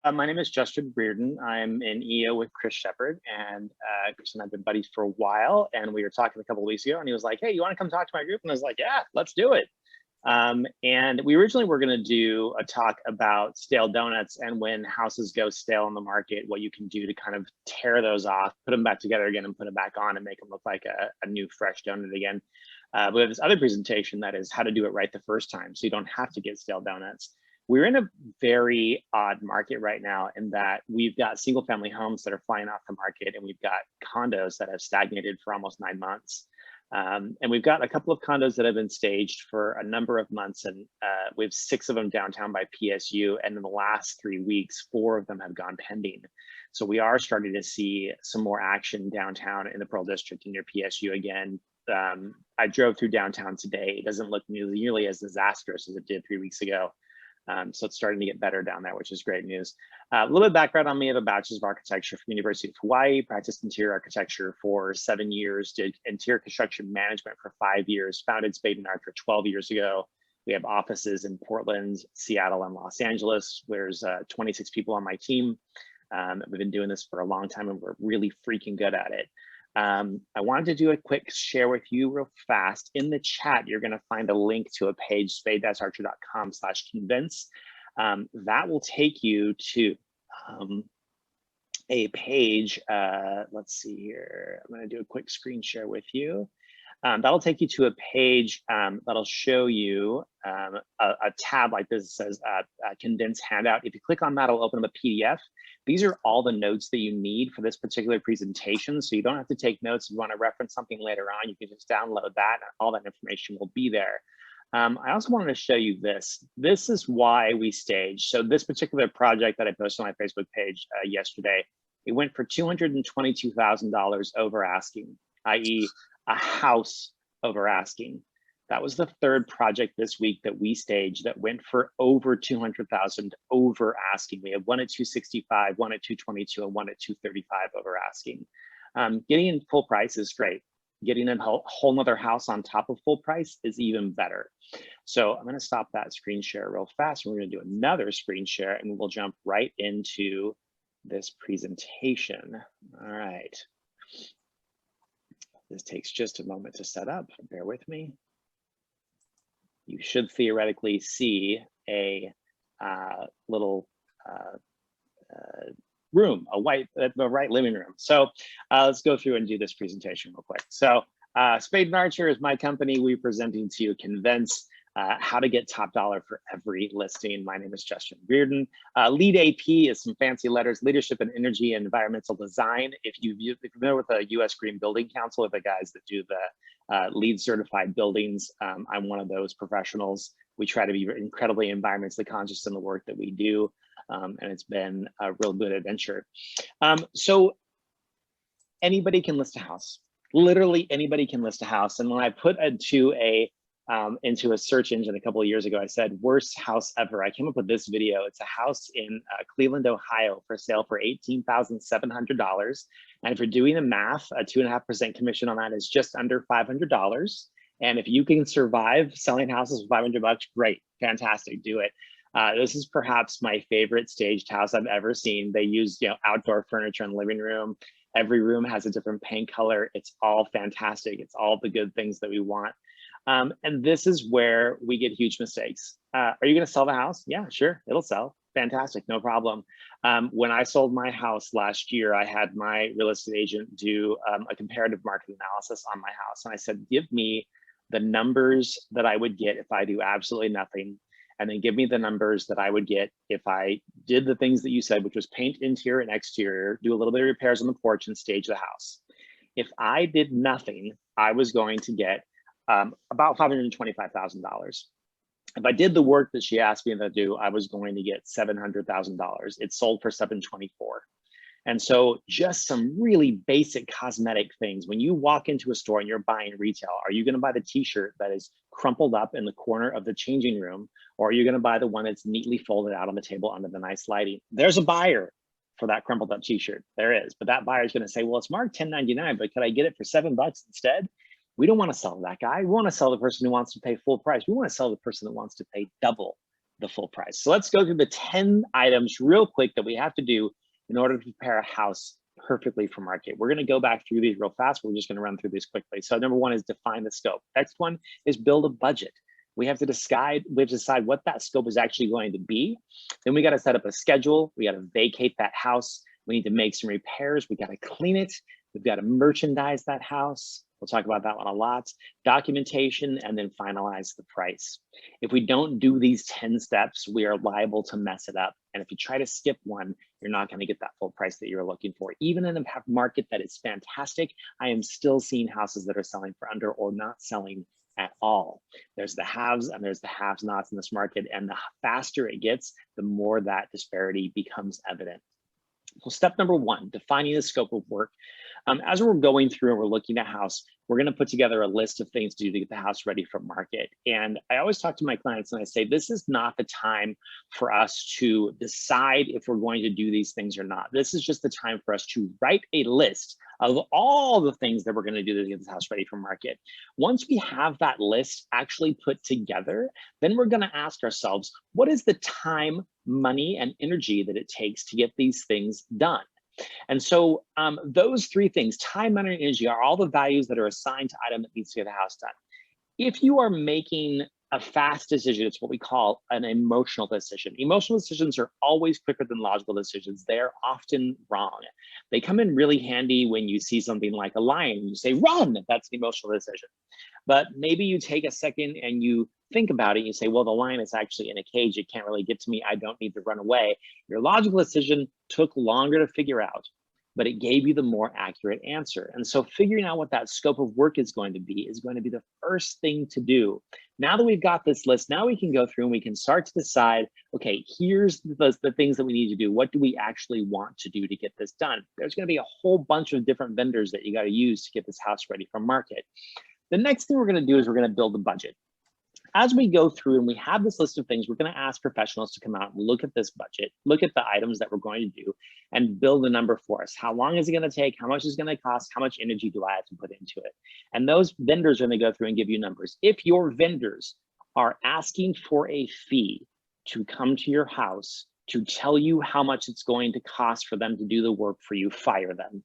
My name is Justin Riordan. I'm an EO with Chris Shepard, and Chris and I've been buddies for a while. And we were talking a couple of weeks ago, and he was like, "Hey, you want to come talk to my group?" And I was like, "Yeah, let's do it." And we originally were going to do a talk about stale donuts and when houses go stale on the market, what you can do to kind of tear those off, put them back together again, and put them back on and make them look like a new, fresh donut again. We have this other presentation that is how to do it right the first time, so you don't have to get stale donuts. We're in a very odd market right now in that we've got single family homes that are flying off the market, and we've got condos that have stagnated for almost 9 months. And we've got a couple of condos that have been staged for a number of months, and we have 6 of them downtown by PSU. And in the last 3 weeks, 4 of them have gone pending. So we are starting to see some more action downtown in the Pearl District and near PSU again. I drove through downtown today. It doesn't look nearly as disastrous as it did 3 weeks ago. So it's starting to get better down there, which is great news. A little bit of background on me. I have a bachelor's of architecture from the University of Hawaii, practiced interior architecture for 7 years, did interior construction management for 5 years, founded Spade and Archer 12 years ago. We have offices in Portland, Seattle, and Los Angeles. There's 26 people on my team. We've been doing this for a long time, and we're really freaking good at it. I wanted to do a quick share with you real fast. In the chat, you're going to find a link to a page, spade-archer.com/convince. That will take you to a page. Let's see here. I'm going to do a quick screen share with you. That'll take you to a page that'll show you a tab like this. It says Condense Handout. If you click on that, it'll open up a PDF. These are all the notes that you need for this particular presentation. So you don't have to take notes. If you want to reference something later on, you can just download that. All that information will be there. I also wanted to show you this. This is why we staged. So this particular project that I posted on my Facebook page yesterday, it went for $222,000 over asking, i.e. a house over asking. That was the 3rd project this week that we staged that went for over 200,000 over asking. We have one at 265, one at 222, and one at 235 over asking. Getting in full price is great. Getting a whole nother house on top of full price is even better. So I'm going to stop that screen share real fast. We're going to do another screen share, and we'll jump right into this presentation. All right. This takes just a moment to set up. Bear with me. You should theoretically see a little room, a right living room. So let's go through and do this presentation real quick. So Spade and Archer is my company. We're presenting to you Convince, how to get top dollar for every listing. My name is Justin Riordan. Lead AP is some fancy letters, leadership and energy and environmental design. If you're familiar with the US Green Building Council, the guys that do the LEED certified buildings, I'm one of those professionals. We try to be incredibly environmentally conscious in the work that we do. And it's been a real good adventure. So anybody can list a house. Literally anybody can list a house. And when I put into a search engine a couple of years ago, I said, worst house ever. I came up with this video. It's a house in Cleveland, Ohio for sale for $18,700. And if you're doing the math, a 2.5% commission on that is just under $500. And if you can survive selling houses for $500, great, fantastic, do it. This is perhaps my favorite staged house I've ever seen. They use outdoor furniture in the living room. Every room has a different paint color. It's all fantastic. It's all the good things that we want. And this is where we get huge mistakes. Are you going to sell the house? Yeah, sure. It'll sell. Fantastic. No problem. When I sold my house last year, I had my real estate agent do a comparative market analysis on my house. And I said, give me the numbers that I would get if I do absolutely nothing. And then give me the numbers that I would get if I did the things that you said, which was paint interior and exterior, do a little bit of repairs on the porch and stage the house. If I did nothing, I was going to get about $525,000. If I did the work that she asked me to do, I was going to get $700,000. It sold for $724,000. And so just some really basic cosmetic things. When you walk into a store and you're buying retail, are you going to buy the t-shirt that is crumpled up in the corner of the changing room? Or are you going to buy the one that's neatly folded out on the table under the nice lighting? There's a buyer for that crumpled up t-shirt. There is, but that buyer is going to say, well, it's marked $10.99, but could I get it for $7 instead? We don't want to sell that guy. We want to sell the person who wants to pay full price. We want to sell the person that wants to pay double the full price. So let's go through the 10 items real quick that we have to do in order to prepare a house perfectly for market. We're going to go back through these real fast. We're just going to run through these quickly. So number one is define the scope. Next one is build a budget. We have to decide what that scope is actually going to be. Then we got to set up a schedule. We got to vacate that house. We need to make some repairs. We got to clean it. We've got to merchandise that house. We'll talk about that one a lot. Documentation, and then finalize the price. If we don't do these 10 steps, we are liable to mess it up. And if you try to skip one, you're not going to get that full price that you're looking for. Even in a market that is fantastic, I am still seeing houses that are selling for under or not selling at all. There's the haves and there's the have-nots in this market. And the faster it gets, the more that disparity becomes evident. So step number one, defining the scope of work. As we're going through and we're looking at a house, we're going to put together a list of things to do to get the house ready for market. And I always talk to my clients and I say, this is not the time for us to decide if we're going to do these things or not. This is just the time for us to write a list of all the things that we're going to do to get this house ready for market. Once we have that list actually put together, then we're going to ask ourselves, what is the time, money, and energy that it takes to get these things done? And so those three things, time, money, and energy, are all the values that are assigned to item that needs to get the house done. If you are making a fast decision, it's what we call an emotional decision. Emotional decisions are always quicker than logical decisions. They're often wrong. They come in really handy when you see something like a lion and you say, run, that's an emotional decision. But maybe you take a second and you think about it, you say, well, the lion is actually in a cage, it can't really get to me, I don't need to run away. Your logical decision took longer to figure out, but it gave you the more accurate answer. And so figuring out what that scope of work is going to be the first thing to do. Now that we've got this list, now we can go through and we can start to decide, okay, here's the things that we need to do. What do we actually want to do to get this done? There's going to be a whole bunch of different vendors that you got to use to get this house ready for market. The next thing we're going to do is we're going to build a budget. As we go through and we have this list of things, we're going to ask professionals to come out and look at this budget, look at the items that we're going to do, and build a number for us. How long is it going to take? How much is it going to cost? How much energy do I have to put into it? And those vendors are going to go through and give you numbers. If your vendors are asking for a fee to come to your house to tell you how much it's going to cost for them to do the work for you, fire them.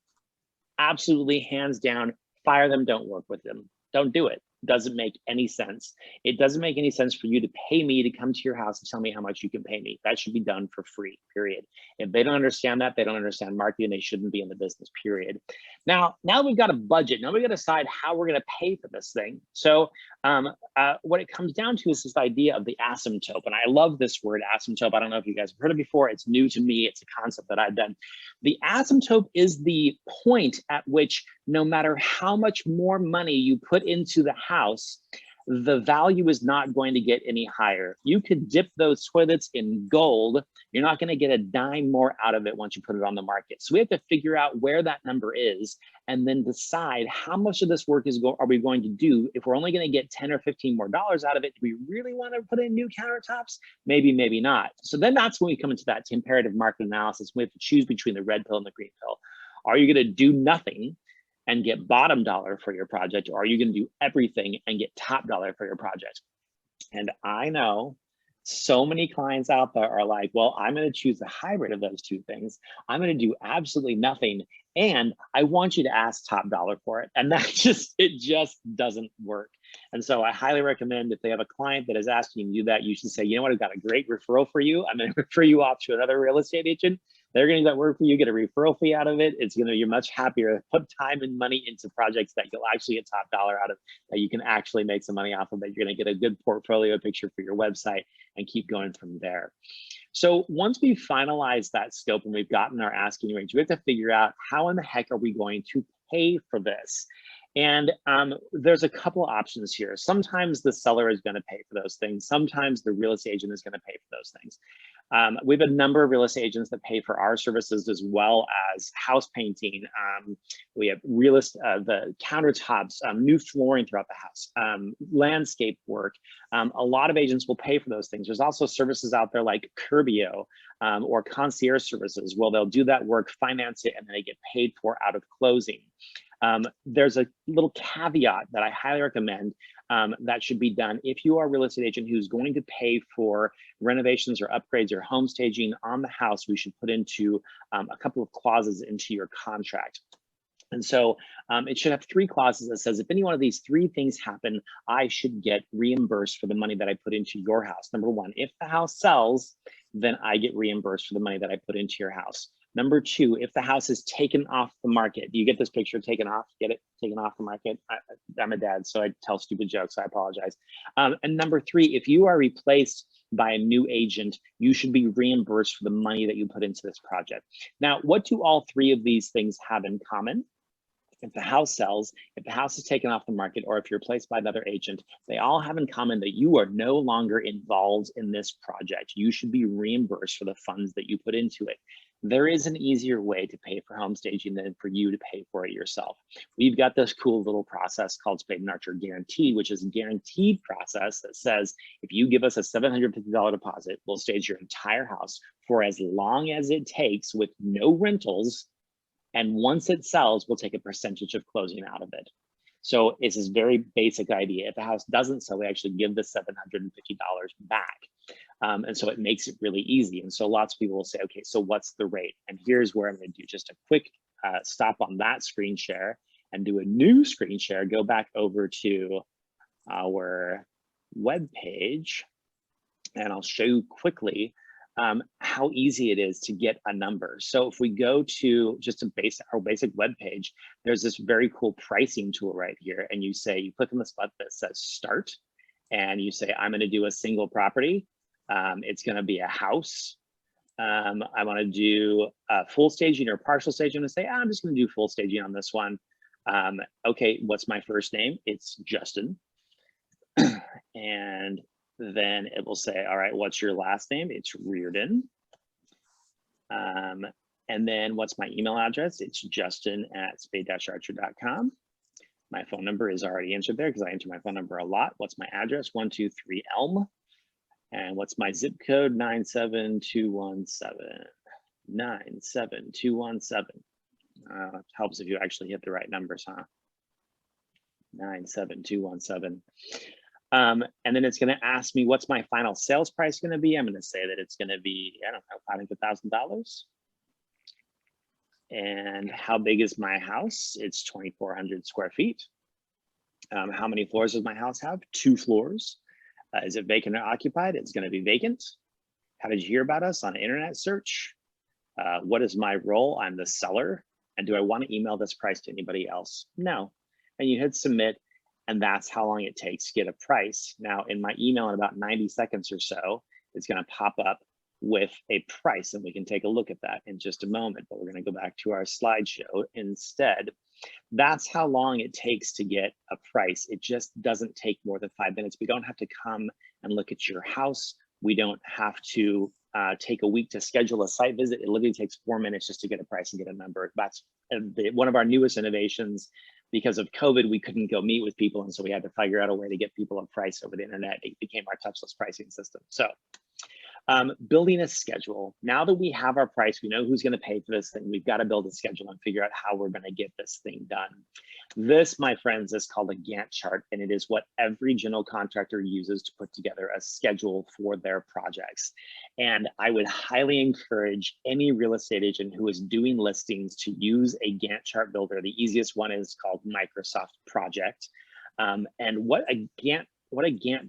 Absolutely, hands down, fire them, don't work with them. Don't do it. Doesn't make any sense. It doesn't make any sense for you to pay me to come to your house and tell me how much you can pay me. That should be done for free, period. If they don't understand that, they don't understand marketing, they shouldn't be in the business, period. Now we've got a budget. Now we got to decide how we're going to pay for this thing. So what it comes down to is this idea of the asymptote. And I love this word, asymptote. I don't know if you guys have heard it before. It's new to me. It's a concept that I've done. The asymptote is the point at which no matter how much more money you put into the house, the value is not going to get any higher. You could dip those toilets in gold. You're not going to get a dime more out of it once you put it on the market. So we have to figure out where that number is and then decide how much of this work are we going to do. If we're only going to get 10 or 15 more dollars out of it, do we really want to put in new countertops? Maybe, maybe not. So then that's when we come into that comparative market analysis. We have to choose between the red pill and the green pill. Are you going to do nothing and get bottom dollar for your project, or are you going to do everything and get top dollar for your project? And I know so many clients out there are like, well, I'm going to choose a hybrid of those two things. I'm going to do absolutely nothing, and I want you to ask top dollar for it. And it just doesn't work. And so I highly recommend, if they have a client that is asking you that, you should say, you know what, I've got a great referral for you. I'm going to refer you off to another real estate agent. They're going to do that work for you, get a referral fee out of it. It's going to be much happier. Put time and money into projects that you'll actually get top dollar out of, that you can actually make some money off of, that you're going to get a good portfolio picture for your website and keep going from there. So once we finalize that scope and we've gotten our asking range, we have to figure out how in the heck are we going to pay for this? And there's a couple of options here. Sometimes the seller is going to pay for those things. Sometimes the real estate agent is going to pay for those things. We have a number of real estate agents that pay for our services, as well as house painting. We have the countertops, new flooring throughout the house, landscape work. A lot of agents will pay for those things. There's also services out there like Curbio or concierge services. Well, they'll do that work, finance it, and then they get paid for out of closing. There's a little caveat that I highly recommend that should be done if you are a real estate agent who's going to pay for renovations or upgrades or home staging on the house. We should put into a couple of clauses into your contract. And so it should have 3 clauses that says, if any one of these 3 things happen, I should get reimbursed for the money that I put into your house. Number 1, if the house sells, then I get reimbursed for the money that I put into your house. Number 2, if the house is taken off the market. Do you get this picture, taken off? Get it? Taken off the market? I'm a dad, so I tell stupid jokes. I apologize. And number 3, if you are replaced by a new agent, you should be reimbursed for the money that you put into this project. Now, what do all 3 of these things have in common? If the house sells, if the house is taken off the market, or if you're replaced by another agent, they all have in common that you are no longer involved in this project. You should be reimbursed for the funds that you put into it. There is an easier way to pay for home staging than for you to pay for it yourself. We've got this cool little process called Spade and Archer Guaranteed, which is a guaranteed process that says, if you give us a $750 deposit, we'll stage your entire house for as long as it takes with no rentals. And once it sells, we'll take a percentage of closing out of it. So it's this very basic idea. If the house doesn't sell, we actually give the $750 back. And so it makes it really easy. And so lots of people will say, okay, so what's the rate? And here's where I'm going to do just a quick stop on that screen share and do a new screen share. Go back over to our web page, and I'll show you quickly how easy it is to get a number. So if we go to just our basic web page, there's this very cool pricing tool right here. And you click on the spot that says start, and you say, I'm going to do a single property. It's going to be a house. I want to do full staging or partial staging. And say, I'm just going to do full staging on this one. Okay, what's my first name? It's Justin. And then it will say, all right, what's your last name? It's Riordan. And then what's my email address? It's justin@spade-archer.com. My phone number is already entered there because I enter my phone number a lot. What's my address? 123 Elm. And what's my zip code? 97217. 97217. It helps if you actually hit the right numbers, huh? 97217. And then it's going to ask me, what's my final sales price going to be? I'm going to say that it's going to be, I don't know, $500,000. And how big is my house? It's 2,400 square feet. How many floors does my house have? 2 floors. Is it vacant or occupied? It's going to be vacant. How did you hear about us? On an internet search. What is my role? I'm the seller. And do I want to email this price to anybody else? No. And you hit submit, and that's how long it takes to get a price. Now, in my email, in about 90 seconds or so, it's going to pop up with a price, and we can take a look at that in just a moment, but we're going to go back to our slideshow instead. That's how long it takes to get a price. It just doesn't take more than 5 minutes. We don't have to come and look at your house. We don't have to take a week to schedule a site visit. It literally takes 4 minutes just to get a price and get a number. That's one of our newest innovations. Because of COVID, we couldn't go meet with people, and so we had to figure out a way to get people a price over the internet. It became our touchless pricing system. So building a schedule. Now that we have our price, we know who's going to pay for this thing. We've got to build a schedule and figure out how we're going to get this thing done. This, my friends, is called a Gantt chart, and it is what every general contractor uses to put together a schedule for their projects. And I would highly encourage any real estate agent who is doing listings to use a Gantt chart builder. The easiest one is called Microsoft Project. And what a Gantt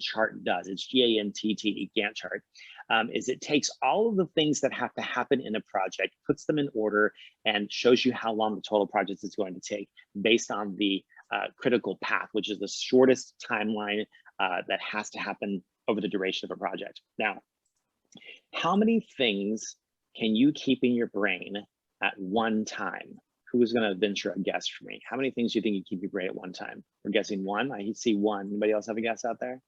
chart does, it's G-A-N-T-T, Gantt chart, is it takes all of the things that have to happen in a project, puts them in order, and shows you how long the total project is going to take based on the critical path, which is the shortest timeline that has to happen over the duration of a project. Now, how many things can you keep in your brain at one time? Who is going to venture a guess for me? How many things do you think you keep your brain at one time? We're guessing 1. I see 1. Anybody else have a guess out there?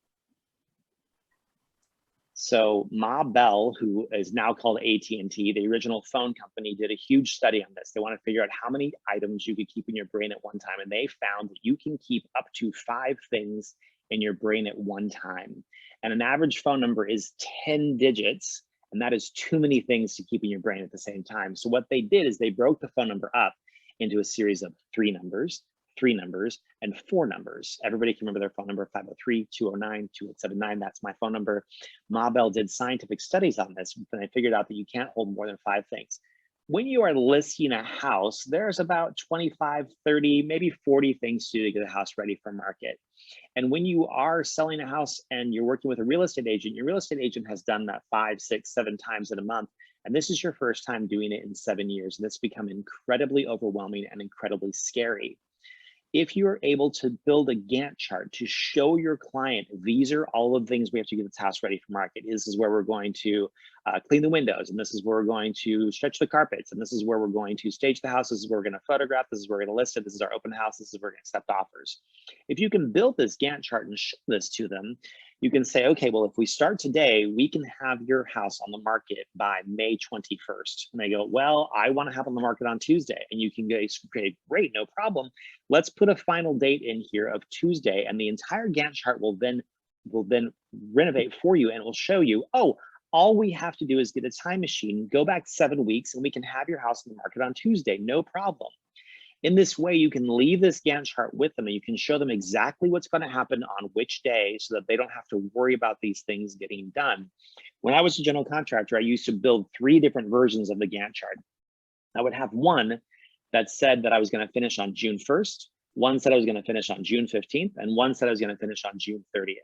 So Ma Bell, who is now called AT&T, the original phone company, did a huge study on this. They want to figure out how many items you could keep in your brain at one time. And they found that you can keep up to 5 things in your brain at one time. And an average phone number is 10 digits. And that is too many things to keep in your brain at the same time. So what they did is they broke the phone number up into a series of 3 numbers, 3 numbers and 4 numbers. Everybody can remember their phone number, 503-209-2879. That's my phone number. Ma Bell did scientific studies on this, and they figured out that you can't hold more than 5 things. When you are listing a house, there's about 25, 30, maybe 40 things to do to get a house ready for market. And when you are selling a house and you're working with a real estate agent, your real estate agent has done that 5, 6, 7 times in a month. And this is your first time doing it in 7 years. And it's become incredibly overwhelming and incredibly scary. If you are able to build a Gantt chart to show your client, these are all of the things we have to get this house ready for market. This is where we're going to clean the windows, and this is where we're going to stretch the carpets, and this is where we're going to stage the house, this is where we're going to photograph, this is where we're going to list it, this is our open house, this is where we're going to accept offers. If you can build this Gantt chart and show this to them, you can say, okay, well, if we start today, we can have your house on the market by May 21st. And they go, well, I want to have on the market on Tuesday. And you can go, okay, great, no problem. Let's put a final date in here of Tuesday, and the entire Gantt chart will then renovate for you, and it will show you, oh, all we have to do is get a time machine, go back 7 weeks, and we can have your house on the market on Tuesday, no problem. In this way, you can leave this Gantt chart with them, and you can show them exactly what's going to happen on which day so that they don't have to worry about these things getting done. When I was a general contractor, I used to build 3 different versions of the Gantt chart. I would have one that said that I was going to finish on June 1st, one said I was going to finish on June 15th, and one said I was going to finish on June 30th.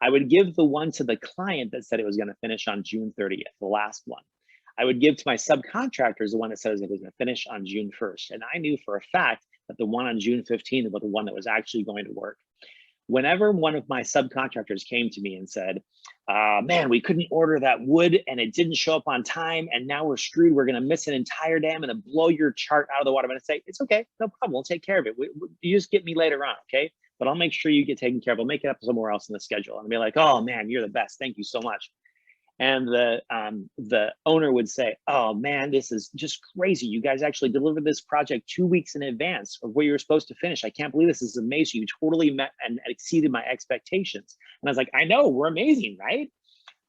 I would give the one to the client that said it was going to finish on June 30th, the last one. I would give to my subcontractors the one that says it was going to finish on June 1st. And I knew for a fact that the one on June 15th was the one that was actually going to work. Whenever one of my subcontractors came to me and said, man, we couldn't order that wood and it didn't show up on time, and now we're screwed, we're going to miss an entire day, I'm going to blow your chart out of the water. I'm going to say, it's okay, no problem, we'll take care of it. You just get me later on, okay? But I'll make sure you get taken care of. I'll make it up somewhere else in the schedule. And be like, oh man, you're the best, thank you so much. And the owner would say, oh man, this is just crazy. You guys actually delivered this project 2 weeks in advance of where you were supposed to finish. I can't believe this is amazing. You totally met and exceeded my expectations. And I was like, I know, we're amazing, right?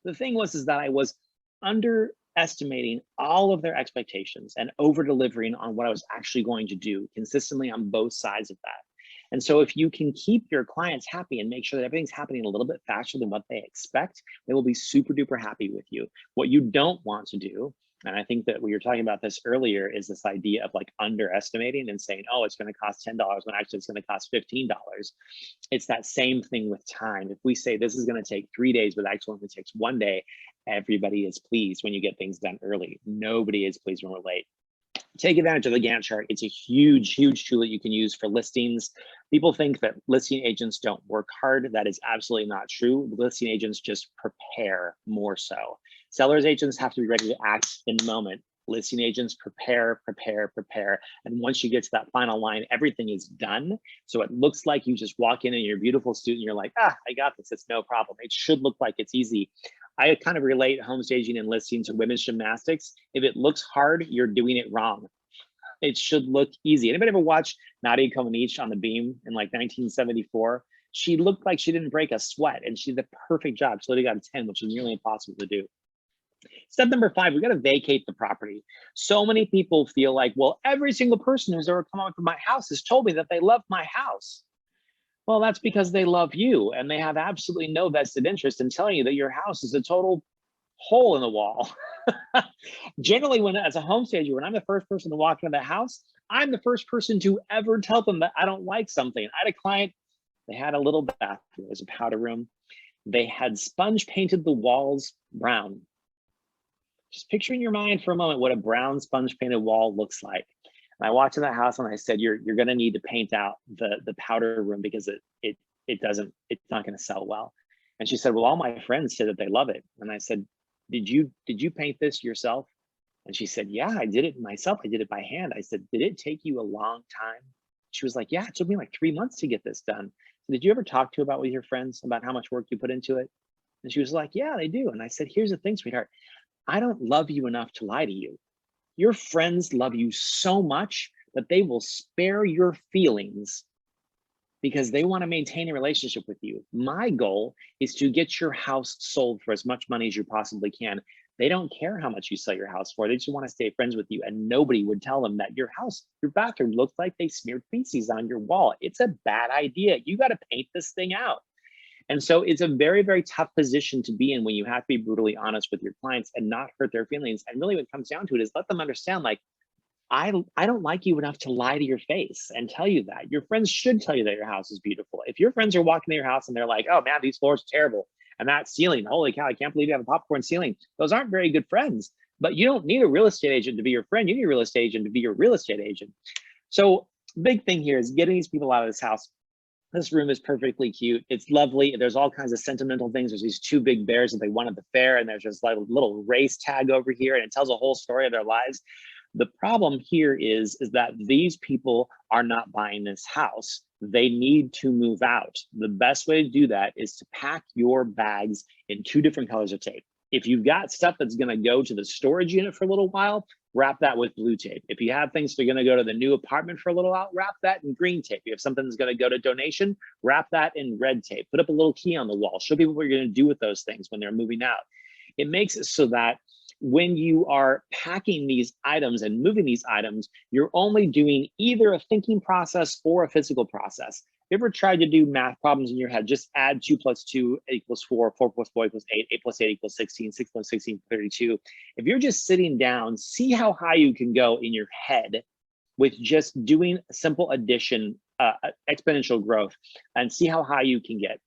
The thing was, is that I was underestimating all of their expectations and over delivering on what I was actually going to do consistently on both sides of that. And so if you can keep your clients happy and make sure that everything's happening a little bit faster than what they expect, they will be super duper happy with you. What you don't want to do, and I think that we were talking about this earlier, is this idea of like underestimating and saying, oh, it's going to cost $10 when actually it's going to cost $15. It's that same thing with time. If we say this is going to take 3 days, but actually only takes 1 day, everybody is pleased when you get things done early. Nobody is pleased when we're late. Take advantage of the Gantt chart. It's a huge, huge tool that you can use for listings. People think that listing agents don't work hard. That is absolutely not true. Listing agents just prepare more so. Sellers agents have to be ready to act in the moment. Listing agents prepare, prepare, prepare. And once you get to that final line, everything is done. So it looks like you just walk in and you're a beautiful student. You're like, I got this. It's no problem. It should look like it's easy. I kind of relate home staging and listing to women's gymnastics. If it looks hard, you're doing it wrong. It should look easy. Anybody ever watch Nadia Comaneci on the beam in like 1974? She looked like she didn't break a sweat, and she did the perfect job. She literally got a 10, which is nearly impossible to do. Step number 5, we got to vacate the property. So many people feel like, well, every single person who's ever come up to my house has told me that they love my house. Well, that's because they love you, and they have absolutely no vested interest in telling you that your house is a total hole in the wall. Generally, when as a home stager, when I'm the first person to walk into the house, I'm the first person to ever tell them that I don't like something. I had a client, they had a little bathroom, it was a powder room. They had sponge painted the walls brown. Just picture in your mind for a moment what a brown sponge painted wall looks like. And I walked in that house and I said, you're going to need to paint out the powder room because it's not going to sell well. And she said, well, all my friends said that they love it. And I said, did you paint this yourself? And she said, yeah, I did it myself. I did it by hand. I said, did it take you a long time? She was like, yeah, it took me like 3 months to get this done. So did you ever talk to about with your friends about how much work you put into it? And she was like, yeah, they do. And I said, here's the thing, sweetheart. I don't love you enough to lie to you. Your friends love you so much that they will spare your feelings because they want to maintain a relationship with you. My goal is to get your house sold for as much money as you possibly can. They don't care how much you sell your house for. They just want to stay friends with you. And nobody would tell them that your bathroom looks like they smeared feces on your wall. It's a bad idea. You got to paint this thing out. And so it's a very, very tough position to be in when you have to be brutally honest with your clients and not hurt their feelings. And really what it comes down to it is let them understand, like, I don't like you enough to lie to your face and tell you that. Your friends should tell you that your house is beautiful. If your friends are walking to your house and they're like, oh man, these floors are terrible. And that ceiling, holy cow, I can't believe you have a popcorn ceiling. Those aren't very good friends. But you don't need a real estate agent to be your friend. You need a real estate agent to be your real estate agent. So big thing here is getting these people out of this house. This room is perfectly cute. It's lovely. There's all kinds of sentimental things. There's these two big bears that they won at the fair, and there's just like a little race tag over here, and it tells a whole story of their lives. The problem here is that these people are not buying this house. They need to move out. The best way to do that is to pack your bags in 2 different colors of tape. If you've got stuff that's going to go to the storage unit for a little while, wrap that with blue tape. If you have things that are going to go to the new apartment for a little while, wrap that in green tape. If something that's going to go to donation, wrap that in red tape. Put up a little key on the wall. Show people what you're going to do with those things when they're moving out. It makes it so that when you are packing these items and moving these items, you're only doing either a thinking process or a physical process. You ever tried to do math problems in your head? Just add 2 + 2 = 4, 4 + 4 = 8, 8 + 8 = 16, 6 + 16 = 32. If you're just sitting down, see how high you can go in your head with just doing simple addition, exponential growth, and see how high you can get.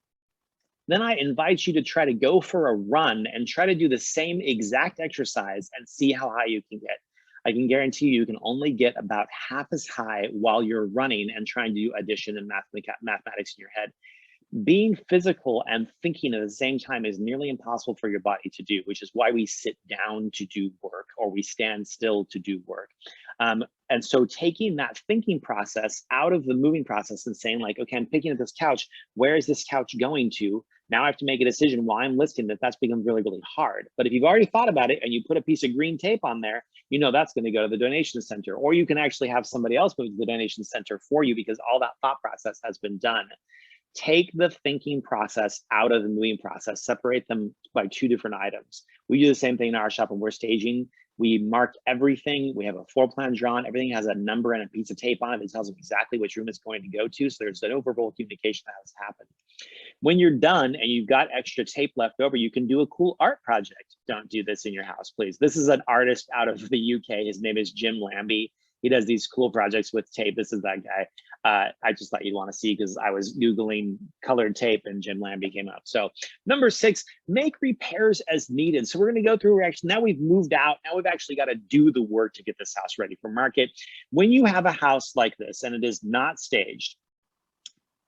Then I invite you to try to go for a run and try to do the same exact exercise and see how high you can get. I can guarantee you can only get about half as high while you're running and trying to do addition and mathematics in your head. Being physical and thinking at the same time is nearly impossible for your body to do, which is why we sit down to do work or we stand still to do work. And so taking that thinking process out of the moving process and saying like, okay, I'm picking up this couch. Where is this couch going to? Now I have to make a decision while I'm listing that. That's become really, really hard. But if you've already thought about it and you put a piece of green tape on there, you know that's going to go to the donation center, or you can actually have somebody else move to the donation center for you because all that thought process has been done. Take the thinking process out of the moving process, separate them by 2 different items. We do the same thing in our shop when we're staging. We mark everything. We have a floor plan drawn. Everything has a number and a piece of tape on it that tells them exactly which room it's going to go to. So there's no verbal communication that has happened. When you're done and you've got extra tape left over, you can do a cool art project. Don't do this in your house, please. This is an artist out of the UK. His name is Jim Lambie. He does these cool projects with tape. This is that guy. I just thought you'd want to see because I was Googling colored tape and Jim Lambie came up. So number 6, make repairs as needed. So we're going to go through now we've moved out. Now we've actually got to do the work to get this house ready for market. When you have a house like this and it is not staged,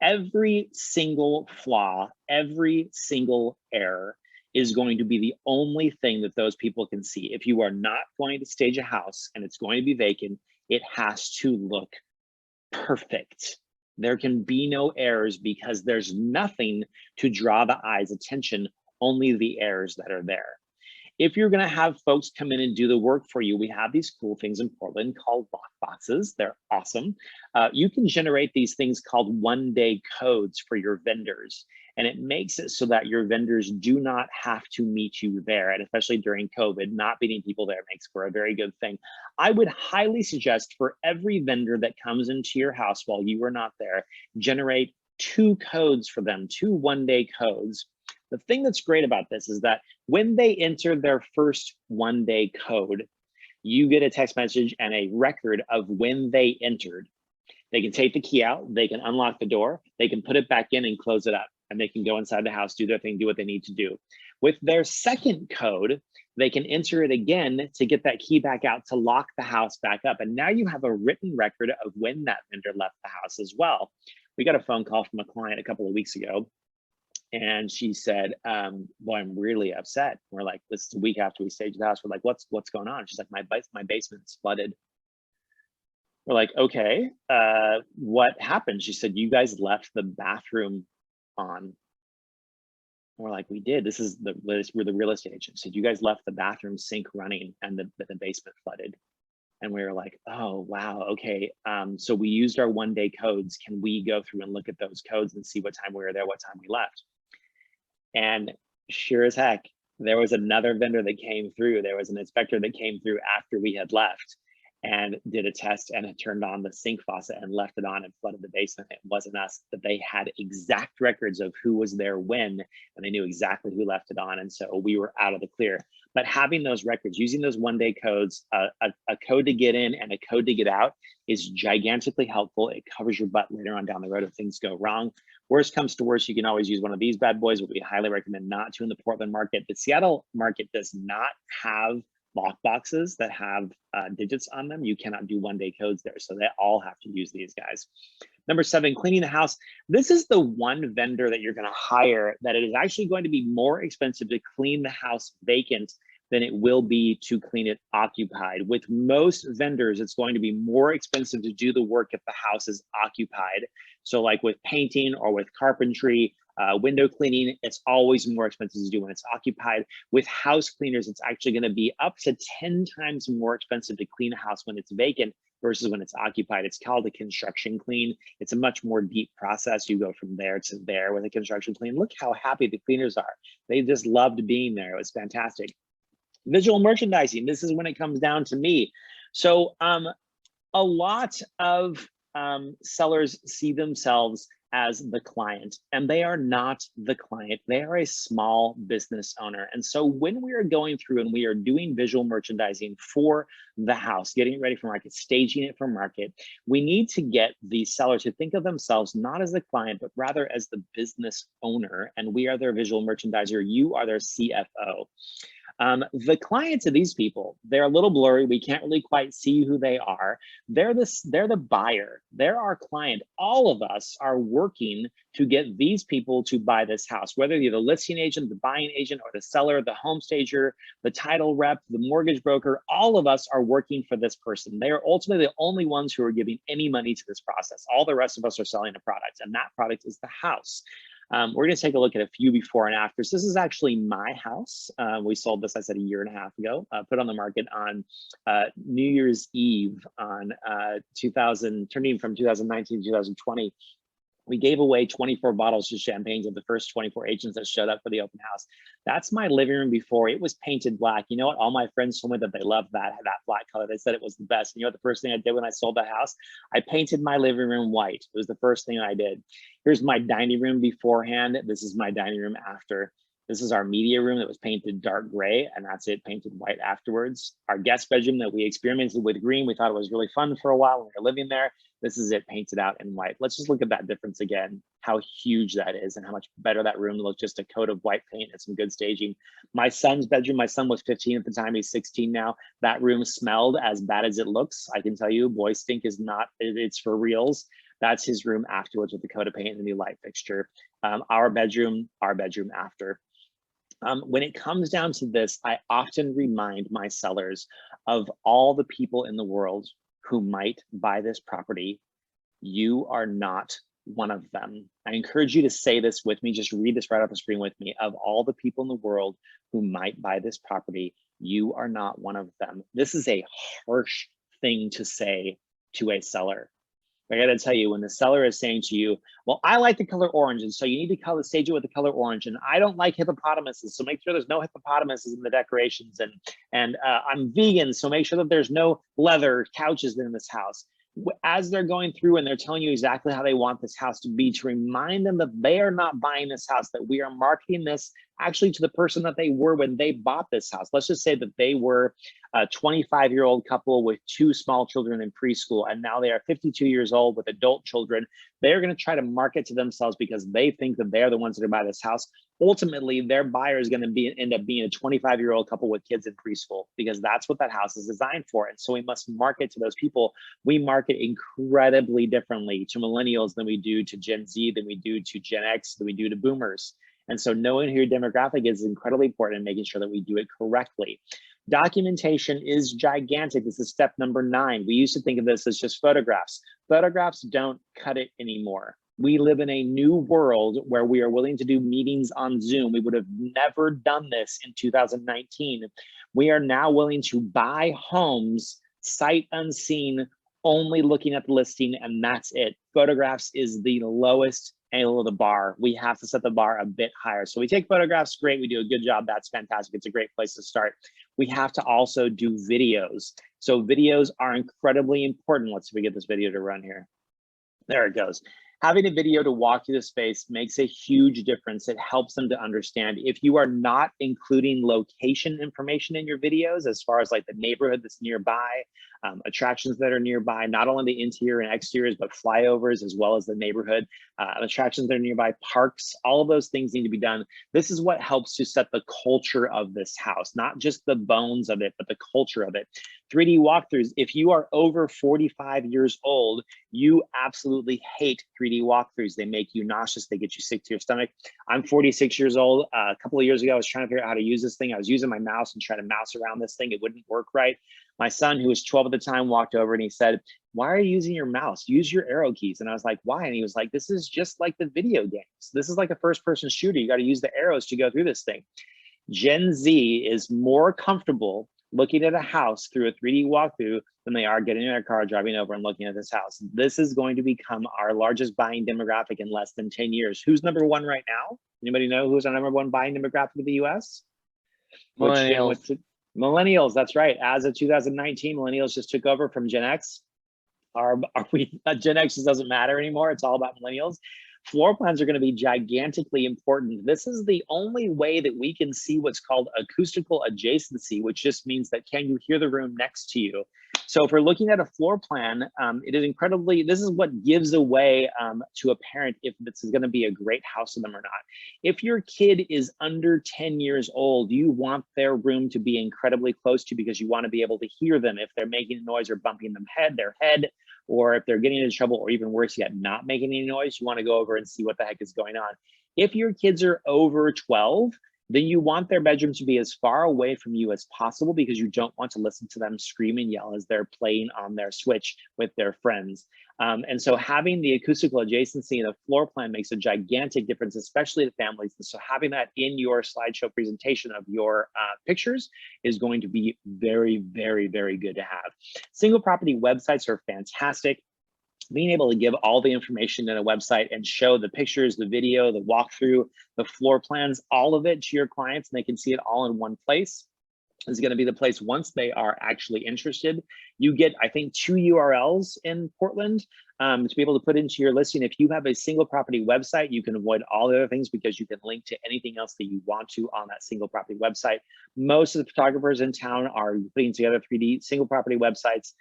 every single flaw, every single error is going to be the only thing that those people can see. If you are not going to stage a house and it's going to be vacant, it has to look perfect. There can be no errors because there's nothing to draw the eye's attention, only the errors that are there. If you're going to have folks come in and do the work for you, we have these cool things in Portland called lockboxes. They're awesome. You can generate these things called one-day codes for your vendors. And it makes it so that your vendors do not have to meet you there. And especially during COVID, not meeting people there makes for a very good thing. I would highly suggest for every vendor that comes into your house while you are not there, generate 2 codes for them, 2 one-day codes. The thing that's great about this is that when they enter their first one-day code, you get a text message and a record of when they entered. They can take the key out, they can unlock the door, they can put it back in and close it up, and they can go inside the house, do their thing, do what they need to do. With their second code, they can enter it again to get that key back out to lock the house back up. And now you have a written record of when that vendor left the house as well. We got a phone call from a client a couple of weeks ago. And she said, boy, I'm really upset. We're like, this is a week after we staged the house. We're like, what's going on? She's like, my basement's flooded. We're like, okay, what happened? She said, you guys left the bathroom on. And we're like, we did. We're the real estate agent. Said, you guys left the bathroom sink running and the basement flooded. And we were like, oh, wow, okay. So we used our one-day codes. Can we go through and look at those codes and see what time we were there, what time we left? And sure as heck, There was another vendor that came through. There was an inspector that came through after we had left and did a test and it turned on the sink faucet and left it on and flooded the basement. It wasn't us, but they had exact records of who was there when, and they knew exactly who left it on. And so we were out of the clear. But having those records, using those one-day codes, a code to get in and a code to get out is gigantically helpful. It covers your butt later on down the road if things go wrong. Worst comes to worst, you can always use one of these bad boys, but we highly recommend not to in the Portland market. The Seattle market does not have lock boxes that have digits on them. You cannot do one-day codes there. So they all have to use these guys. Number 7, cleaning the house. This is the one vendor that you're going to hire that it is actually going to be more expensive to clean the house vacant than it will be to clean it occupied. With most vendors, it's going to be more expensive to do the work if the house is occupied. So like with painting or with carpentry, window cleaning, it's always more expensive to do when it's occupied. With house cleaners, it's actually going to be up to 10 times more expensive to clean a house when it's vacant versus when it's occupied. It's called a construction clean. It's a much more deep process. You go from there to there with a construction clean. Look how happy the cleaners are. They just loved being there. It was fantastic. Visual merchandising. This is when it comes down to me. So a lot of sellers see themselves as the client, and they are not the client. They are a small business owner. And so when we are going through and we are doing visual merchandising for the house, getting it ready for market, staging it for market, we need to get the seller to think of themselves not as the client, but rather as the business owner. And we are their visual merchandiser. You are their CFO. The clients of these people, they're a little blurry. We can't really quite see who they are. They're the buyer. They're our client. All of us are working to get these people to buy this house, whether you're the listing agent, the buying agent, or the seller, the home stager, the title rep, the mortgage broker. All of us are working for this person. They are ultimately the only ones who are giving any money to this process. All the rest of us are selling a product, and that product is the house. We're going to take a look at a few before and afters. This is actually my house. We sold this, I said, a year and a half ago, put on the market on New Year's Eve on turning from 2019 to 2020. We gave away 24 bottles of champagne to the first 24 agents that showed up for the open house. That's my living room before. It was painted black. You know what? All my friends told me that they loved that black color. They said it was the best. And you know what the first thing I did when I sold the house? I painted my living room white. It was the first thing I did. Here's my dining room beforehand. This is my dining room after. This is our media room that was painted dark gray, and that's it, painted white afterwards. Our guest bedroom that we experimented with green. We thought it was really fun for a while when we were living there. This is it, painted out in white. Let's just look at that difference again, how huge that is and how much better that room looks, just a coat of white paint and some good staging. My son's bedroom, my son was 15 at the time, he's 16 now. That room smelled as bad as it looks. I can tell you, boy stink is not, it's for reals. That's his room afterwards with the coat of paint and the new light fixture. Our bedroom after. When it comes down to this, I often remind my sellers of all the people in the world who might buy this property. You are not one of them. I encourage you to say this with me. Just read this right off the screen with me. Of all the people in the world who might buy this property, you are not one of them. This is a harsh thing to say to a seller. I got to tell you, when the seller is saying to you, well, I like the color orange, and so you need to stage it with the color orange, and I don't like hippopotamuses, so make sure there's no hippopotamuses in the decorations, and I'm vegan, so make sure that there's no leather couches in this house. As they're going through and they're telling you exactly how they want this house to be, to remind them that they are not buying this house, that we are marketing this actually to the person that they were when they bought this house. Let's just say that they were a 25-year-old couple with 2 small children in preschool, and now they are 52 years old with adult children. They're going to try to market to themselves because they think that they're the ones that are buy this house. Ultimately, their buyer is going to end up being a 25-year-old couple with kids in preschool, because that's what that house is designed for. And so we must market to those people. We market incredibly differently to millennials than we do to Gen Z, than we do to Gen X, than we do to boomers. And so knowing who your demographic is incredibly important and making sure that we do it correctly. Documentation is gigantic. This is step number 9. We used to think of this as just photographs. Photographs don't cut it anymore. We live in a new world where we are willing to do meetings on Zoom. We would have never done this in 2019. We are now willing to buy homes sight unseen, only looking at the listing, and that's it. Photographs is the lowest angle of the bar. We have to set the bar a bit higher. So we take photographs, great, we do a good job, that's fantastic. It's a great place to start. We have to also do videos. So videos are incredibly important. Let's see if we get this video to run here. There it goes. Having a video to walk through the space makes a huge difference. It helps them to understand. If you are not including location information in your videos, as far as like the neighborhood that's nearby, attractions that are nearby, not only the interior and exteriors, but flyovers, as well as the neighborhood, attractions that are nearby, parks, all of those things need to be done. This is what helps to set the culture of this house, not just the bones of it, but the culture of it. 3D walkthroughs, if you are over 45 years old, you absolutely hate 3D walkthroughs. They make you nauseous. They get you sick to your stomach. I'm 46 years old. A couple of years ago, I was trying to figure out how to use this thing. I was using my mouse and trying to mouse around this thing. It wouldn't work right. My son, who was 12 at the time, walked over and he said, "Why are you using your mouse? Use your arrow keys." And I was like, "Why?" And he was like, "This is just like the video games. This is like a first-person shooter. You got to use the arrows to go through this thing." Gen Z is more comfortable looking at a house through a 3D walkthrough than they are getting in their car, driving over and looking at this house. This is going to become our largest buying demographic in less than 10 years. Who's number one right now? Anybody know who's our number one buying demographic in the US? Millennials. Millennials, that's right. As of 2019, millennials just took over from Gen X. Are we, Gen X just doesn't matter anymore. It's all about millennials. Floor plans are going to be gigantically important. This is the only way that we can see what's called acoustical adjacency, which just means that can you hear the room next to you? So if we're looking at a floor plan, it is incredibly, this is what gives away to a parent if this is going to be a great house for them or not. If your kid is under 10 years old, you want their room to be incredibly close to you because you want to be able to hear them if they're making noise or bumping their head, or if they're getting into trouble, or even worse yet, not making any noise. You want to go over and see what the heck is going on. If your kids are over 12, then you want their bedroom to be as far away from you as possible because you don't want to listen to them scream and yell as they're playing on their Switch with their friends. And so having the acoustical adjacency in a floor plan makes a gigantic difference, especially to families. And so having that in your slideshow presentation of your pictures is going to be very, very, very good to have. Single property websites are fantastic. Being able to give all the information in a website and show the pictures, the video, the walkthrough, the floor plans, all of it to your clients, and they can see it all in one place, is going to be the place once they are actually interested. You get, I think, 2 URLs in Portland to be able to put into your listing. If you have a single property website, you can avoid all the other things because you can link to anything else that you want to on that single property website. Most of the photographers in town are putting together 3D single property websites,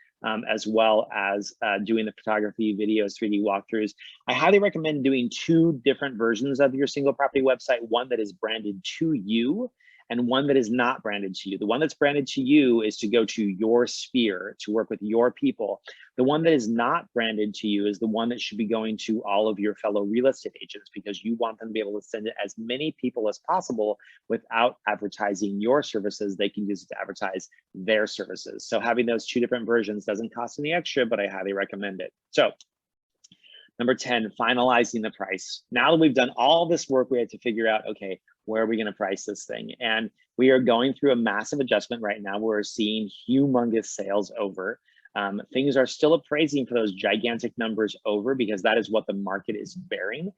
as well as doing the photography, videos, 3D walkthroughs. I highly recommend doing 2 different versions of your single property website, one that is branded to you and one that is not branded to you. The one that's branded to you is to go to your sphere, to work with your people. The one that is not branded to you is the one that should be going to all of your fellow real estate agents because you want them to be able to send it as many people as possible without advertising your services. They can use it to advertise their services. So having those 2 different versions doesn't cost any extra, but I highly recommend it. So number 10, finalizing the price. Now that we've done all this work, we have to figure out, okay, where are we going to price this thing? And we are going through a massive adjustment right now. We're seeing humongous sales over. Things are still appraising for those gigantic numbers over because that is what the market is bearing.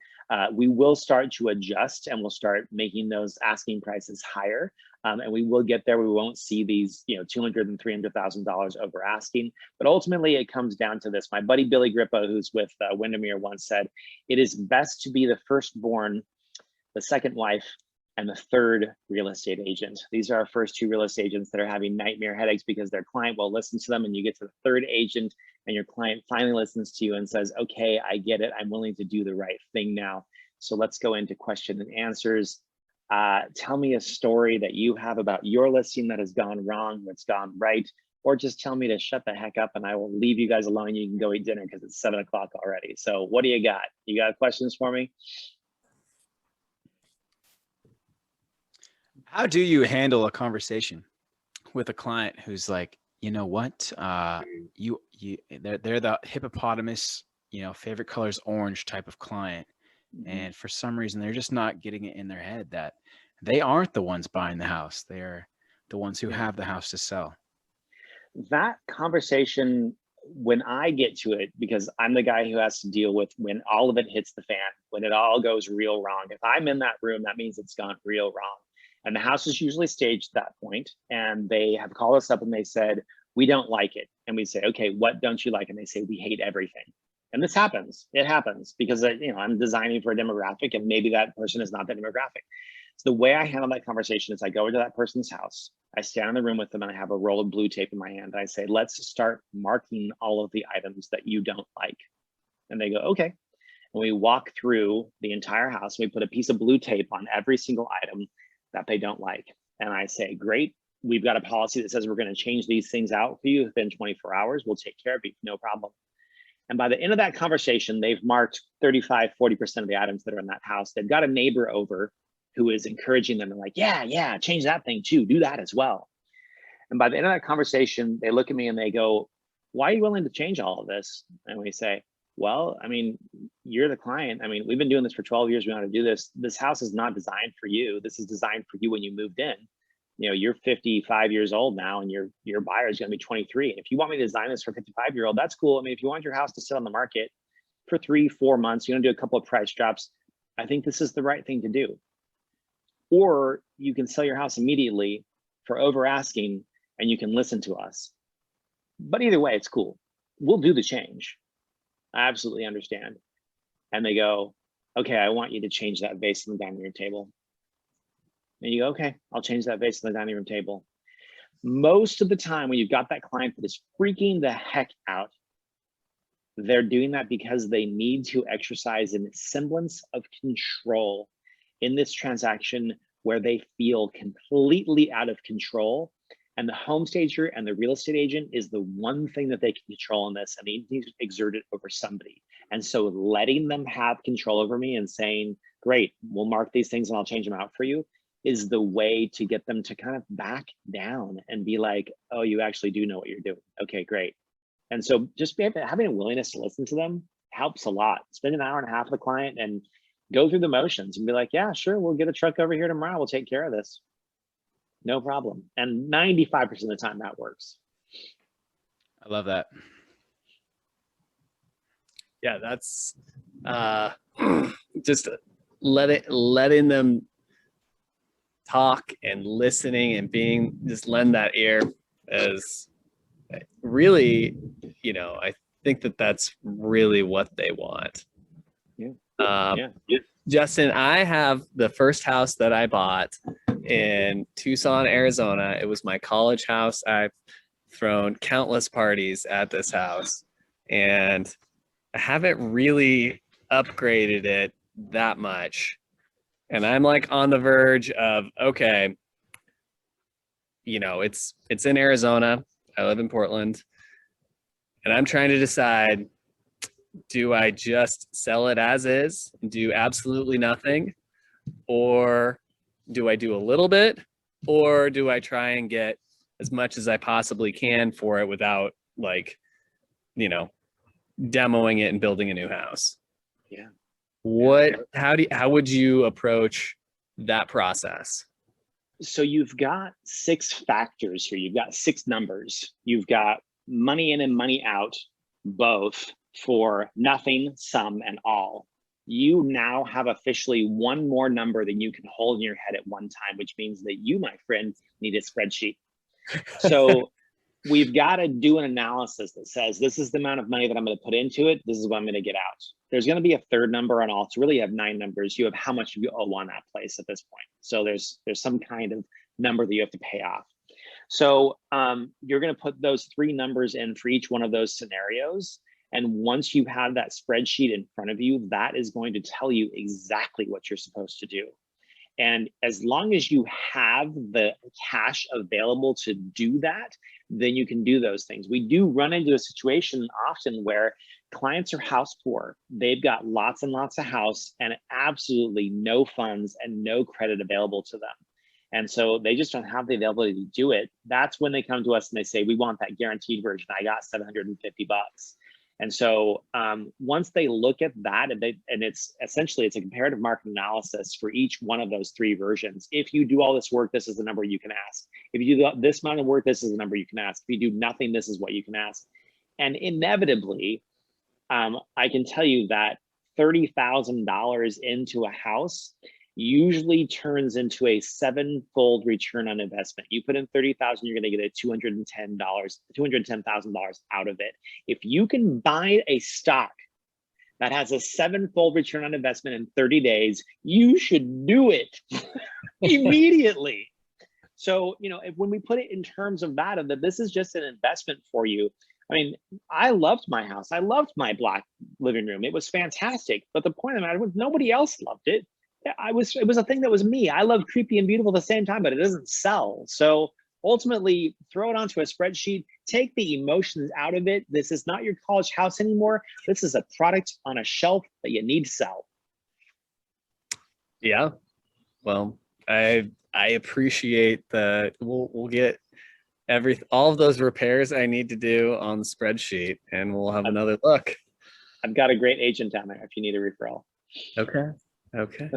We will start to adjust and we'll start making those asking prices higher. And we will get there. We won't see these, $200,000 and $300,000 over asking. But ultimately, it comes down to this. My buddy Billy Grippo, who's with Windermere, once said, "It is best to be the firstborn, the second wife, and the third real estate agent." These are our first 2 real estate agents that are having nightmare headaches because their client will listen to them, and you get to the third agent and your client finally listens to you and says, "Okay, I get it. I'm willing to do the right thing now." So let's go into question and answers. Tell me a story that you have about your listing that has gone wrong, that's gone right, or just tell me to shut the heck up and I will leave you guys alone. You can go eat dinner because it's 7 o'clock already. So what do you got? You got questions for me? How do you handle a conversation with a client who's like, you know what, they're the hippopotamus, favorite color is orange type of client. And for some reason, they're just not getting it in their head that they aren't the ones buying the house. They're the ones who have the house to sell. That conversation when I get to it, because I'm the guy who has to deal with when all of it hits the fan, when it all goes real wrong. If I'm in that room, that means it's gone real wrong. And the house is usually staged at that point, and they have called us up and they said, we don't like it. And we say, okay, what don't you like? And they say, we hate everything. And this happens. It happens because I'm designing for a demographic, and maybe that person is not that demographic. So the way I handle that conversation is I go into that person's house, I stand in the room with them, and I have a roll of blue tape in my hand. And I say, let's start marking all of the items that you don't like. And they go, okay. And we walk through the entire house. And we put a piece of blue tape on every single item that they don't like. And I say, great, we've got a policy that says we're going to change these things out for you within 24 hours. We'll take care of it, no problem. And by the end of that conversation, they've marked 35, 40% of the items that are in that house. They've got a neighbor over who is encouraging them and like, yeah, change that thing too, do that as well. And by the end of that conversation, they look at me and they go, why are you willing to change all of this? And we say, well, I mean, you're the client. I mean, we've been doing this for 12 years. We know how to do this. This house is not designed for you. This is designed for you when you moved in. You're 55 years old now, and your buyer is going to be 23. And if you want me to design this for a 55-year-old, that's cool. I mean, if you want your house to sit on the market for 3-4 months, you're going to do a couple of price drops, I think this is the right thing to do. Or you can sell your house immediately for over asking, and you can listen to us. But either way, it's cool. We'll do the change. I absolutely understand. And they go, okay, I want you to change that vase on the dining room table. And you go, okay, I'll change that vase on the dining room table. Most of the time when you've got that client that is freaking the heck out, they're doing that because they need to exercise a semblance of control in this transaction where they feel completely out of control. And the home stager and the real estate agent is the one thing that they can control in this, and they need to exert it over somebody. And so letting them have control over me and saying, great, we'll mark these things and I'll change them out for you, is the way to get them to kind of back down and be like, oh, you actually do know what you're doing. Okay, great. And so just having a willingness to listen to them helps a lot. Spend an hour and a half with the client and go through the motions and be like, yeah, sure, we'll get a truck over here tomorrow. We'll take care of this. No problem. And 95% of the time that works. I love that. Yeah, that's just letting them talk and listening and being, just lend that ear is really, I think that's really what they want. Yeah. Justin, I have the first house that I bought in Tucson, Arizona. It was my college house. I've thrown countless parties at this house, and I haven't really upgraded it that much. And I'm like on the verge of, okay, it's in Arizona. I live in Portland, and I'm trying to decide, do I just sell it as is, do absolutely nothing, or do I do a little bit, or do I try and get as much as I possibly can for it without demoing it and building a new house? Yeah. How would you approach that process? So you've got 6 factors here. You've got 6 numbers. You've got money in and money out, both for nothing, some, and all. You now have officially one more number than you can hold in your head at one time, which means that you, my friend, need a spreadsheet. So we've got to do an analysis that says, this is the amount of money that I'm going to put into it. This is what I'm going to get out. There's going to be a third number on all. So really you have 9 numbers. You have how much you owe on that place at this point. So there's some kind of number that you have to pay off. So you're going to put those 3 numbers in for each one of those scenarios. And once you have that spreadsheet in front of you, that is going to tell you exactly what you're supposed to do. And as long as you have the cash available to do that, then you can do those things. We do run into a situation often where clients are house poor. They've got lots and lots of house and absolutely no funds and no credit available to them. And so they just don't have the availability to do it. That's when they come to us and they say, we want that guaranteed version. I got $750. And so once they look at that, and it's essentially, it's a comparative market analysis for each one of those 3 versions. If you do all this work, this is the number you can ask. If you do this amount of work, this is the number you can ask. If you do nothing, this is what you can ask. And inevitably, I can tell you that $30,000 into a house usually turns into a 7-fold return on investment. You put in 30,000, you're going to get a $210,000 out of it. If you can buy a stock that has a 7-fold return on investment in 30 days, you should do it immediately. So, you know, when we put it in terms of that this is just an investment for you. I mean, I loved my house. I loved my black living room. It was fantastic. But the point of the matter was nobody else loved it. It was a thing that was me. I love creepy and beautiful at the same time, but it doesn't sell. So ultimately, throw it onto a spreadsheet, take the emotions out of it. This is not your college house anymore. This is a product on a shelf that you need to sell. Yeah. Well, I appreciate we'll get all of those repairs I need to do on the spreadsheet, and we'll have another look. I've got a great agent down there if you need a referral. Okay. Okay.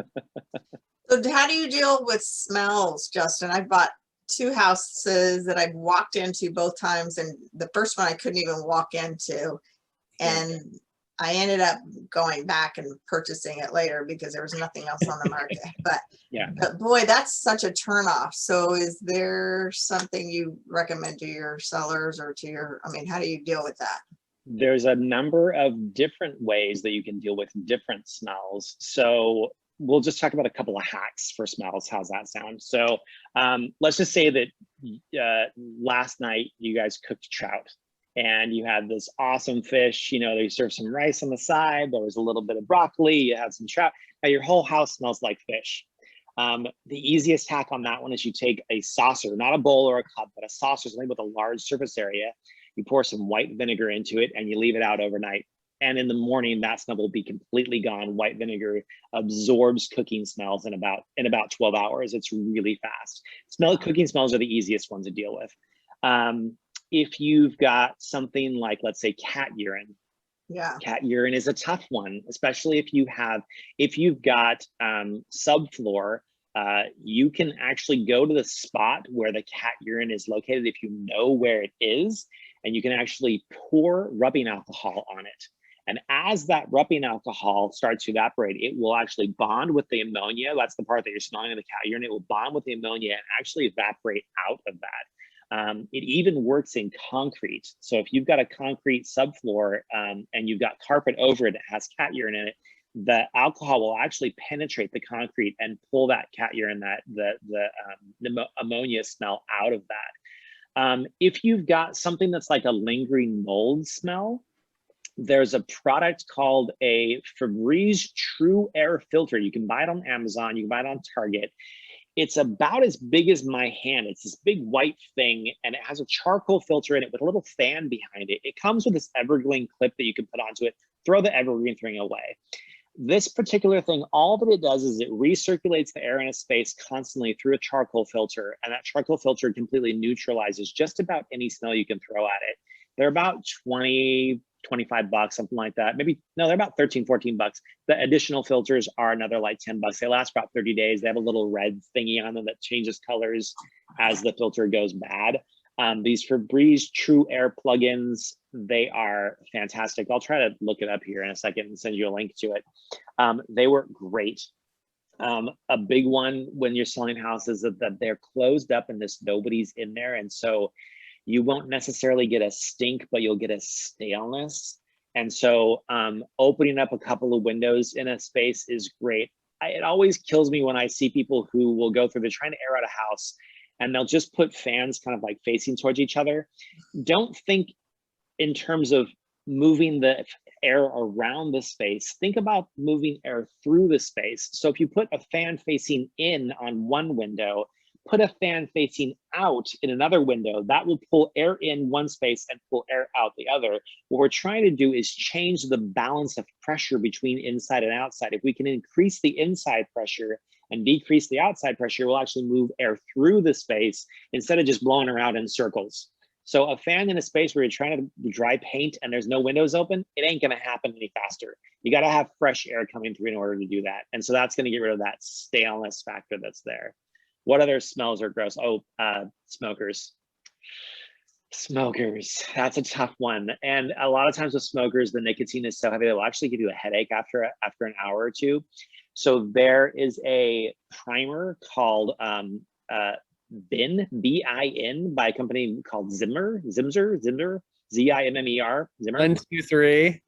So how do you deal with smells, Justin? I bought 2 houses that I've walked into both times, and the first one I couldn't even walk into, and I ended up going back and purchasing it later because there was nothing else on the market. But yeah, but boy, that's such a turnoff. So is there something you recommend to your sellers or to your, I mean, how do you deal with that? There's a number of different ways that you can deal with different smells. So we'll just talk about a couple of hacks for smells. How's that sound? So let's just say that last night you guys cooked trout and you had this awesome fish. You know, they served some rice on the side. There was a little bit of broccoli. You had some trout. Now your whole house smells like fish. The easiest hack on that one is you take a saucer, not a bowl or a cup, but a saucer, something with a large surface area. You pour some white vinegar into it and you leave it out overnight. And in the morning, that smell will be completely gone. White vinegar absorbs cooking smells in about 12 hours. It's really fast. Cooking smells are the easiest ones to deal with. If you've got something like, let's say, cat urine. Yeah. Cat urine is a tough one, especially if you've got subfloor. You can actually go to the spot where the cat urine is located if you know where it is, and you can actually pour rubbing alcohol on it. And as that rubbing alcohol starts to evaporate, it will actually bond with the ammonia. That's the part that you're smelling in the cat urine. It will bond with the ammonia and actually evaporate out of that. It even works in concrete. So if you've got a concrete subfloor and you've got carpet over it that has cat urine in it, the alcohol will actually penetrate the concrete and pull that cat urine, the ammonia smell out of that. If you've got something that's like a lingering mold smell, there's a product called a Febreze True Air Filter. You can buy it on Amazon, you can buy it on Target. It's about as big as my hand. It's this big white thing, and it has a charcoal filter in it with a little fan behind it. It comes with this evergreen clip that you can put onto it, throw the evergreen thing away. This particular thing, all that it does is it recirculates the air in a space constantly through a charcoal filter, and that charcoal filter completely neutralizes just about any smell you can throw at it. They're about 20, 25 bucks, something like that. Maybe, no, they're about 13, 14 bucks. The additional filters are another like 10 bucks. They last about 30 days. They have a little red thingy on them that changes colors as the filter goes bad. These Febreze True Air plugins, they are fantastic. I'll try to look it up here in a second and send you a link to it. They work great. A big one when you're selling houses is that they're closed up and there's nobody's in there. And so you won't necessarily get a stink, but you'll get a staleness. And so opening up a couple of windows in a space is great. It always kills me when I see people who will go through, they're trying to air out a house and they'll just put fans kind of like facing towards each other. Don't think in terms of moving the air around the space. Think about moving air through the space. So if you put a fan facing in on one window, put a fan facing out in another window, that will pull air in one space and pull air out the other. What we're trying to do is change the balance of pressure between inside and outside. If we can increase the inside pressure and decrease the outside pressure, we'll actually move air through the space instead of just blowing around in circles. So a fan in a space where you're trying to dry paint and there's no windows open, it ain't gonna happen any faster. You gotta have fresh air coming through in order to do that. And so that's gonna get rid of that staleness factor that's there. What other smells are gross? Oh, smokers. Smokers, that's a tough one. And a lot of times with smokers, the nicotine is so heavy, it will actually give you a headache after an hour or two. So there is a primer called BIN, B-I-N, by a company called Zimmer, Z-I-M-M-E-R, Zimmer. 1, 2, 3.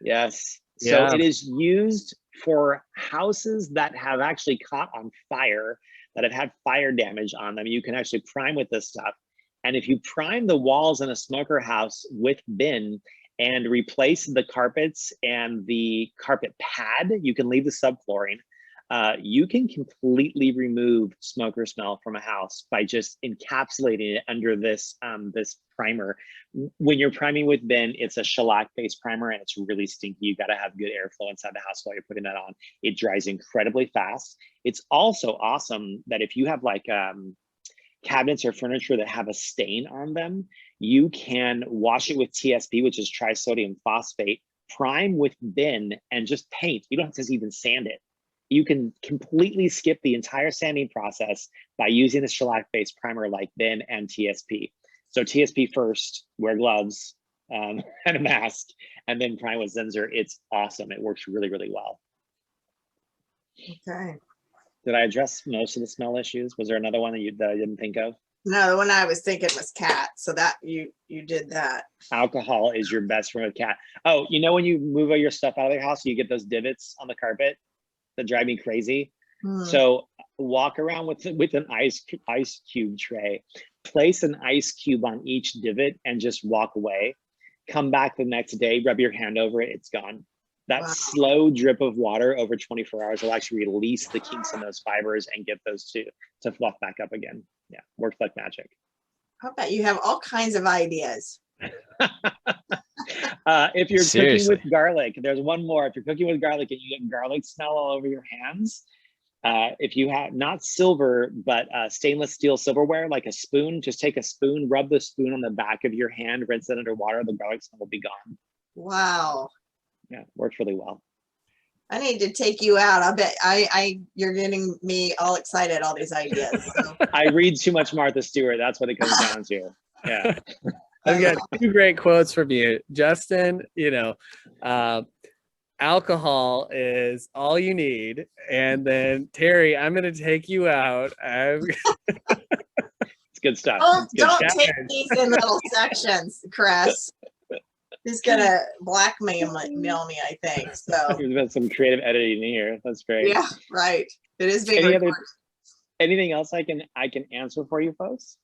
Yes. Yeah. So it is used for houses that have actually caught on fire, that have had fire damage on them. You can actually prime with this stuff. And if you prime the walls in a smoker house with bin and replace the carpets and the carpet pad, you can leave the subflooring. You can completely remove smoker smell from a house by just encapsulating it under this this primer. When you're priming with bin, it's a shellac-based primer and it's really stinky. You got to have good airflow inside the house while you're putting that on. It dries incredibly fast. It's also awesome that if you have like cabinets or furniture that have a stain on them, you can wash it with TSP, which is trisodium phosphate, prime with bin, and just paint. You don't have to even sand it. You can completely skip the entire sanding process by using the shellac-based primer like bin and TSP. So TSP first, wear gloves and a mask, and then prime with Zinsser. It's awesome. It works really, really well. Okay. Did I address most of the smell issues? Was there another one that I didn't think of? No, the one I was thinking was cat. So that you did that. Alcohol is your best friend with cat. Oh, you know when you move all your stuff out of the house, you get those divots on the carpet that drive me crazy. So walk around with an ice cube tray, place an ice cube on each divot and just walk away. Come back the next day, rub your hand over it, it's gone. That slow drip of water over 24 hours will actually release the kinks in those fibers and get those to fluff back up again. Yeah, works like magic. I bet you have all kinds of ideas. If you're Seriously. cooking with garlic, there's one more. If you're cooking with garlic and you get garlic smell all over your hands, if you have not silver, but stainless steel silverware, like a spoon, just take a spoon, rub the spoon on the back of your hand, rinse it under water, the garlic smell will be gone. Wow. Yeah, works really well. I need to take you out. I bet you're getting me all excited, all these ideas. So. I read too much Martha Stewart. That's what it comes down to. Yeah. I've got 2 great quotes from you, Justin. Alcohol is all you need, and then Terry, I'm going to take you out. It's good stuff. Don't take these in little sections, Chris. He's gonna blackmail me, I think. So there's been some creative editing here. That's great. Yeah, right. It is being recorded. Anything else I can answer for you folks?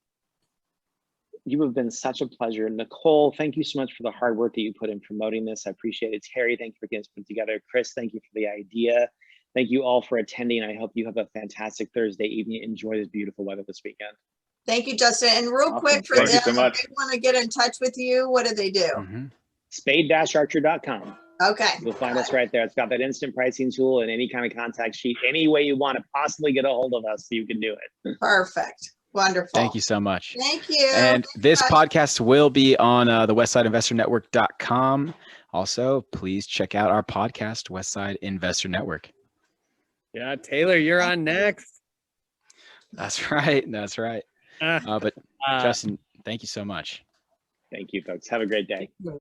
You have been such a pleasure. Nicole, thank you so much for the hard work that you put in promoting this. I appreciate it. Terry, thank you for getting this put together. Chris, thank you for the idea. Thank you all for attending. I hope you have a fantastic Thursday evening. Enjoy this beautiful weather this weekend. Thank you, Justin. And real quick, for them, if they want to get in touch with you, what do they do? Spade-Archer.com. Okay. You'll find us right there. It's got that instant pricing tool and any kind of contact sheet. Any way you want to possibly get a hold of us, you can do it. Perfect. Wonderful. Thank you so much. Thank you. And this podcast will be on the westsideinvestornetwork.com. Also, please check out our podcast, Westside Investor Network. Yeah, Taylor, you're on next. That's right. That's right. But Justin, thank you so much. Thank you, folks. Have a great day.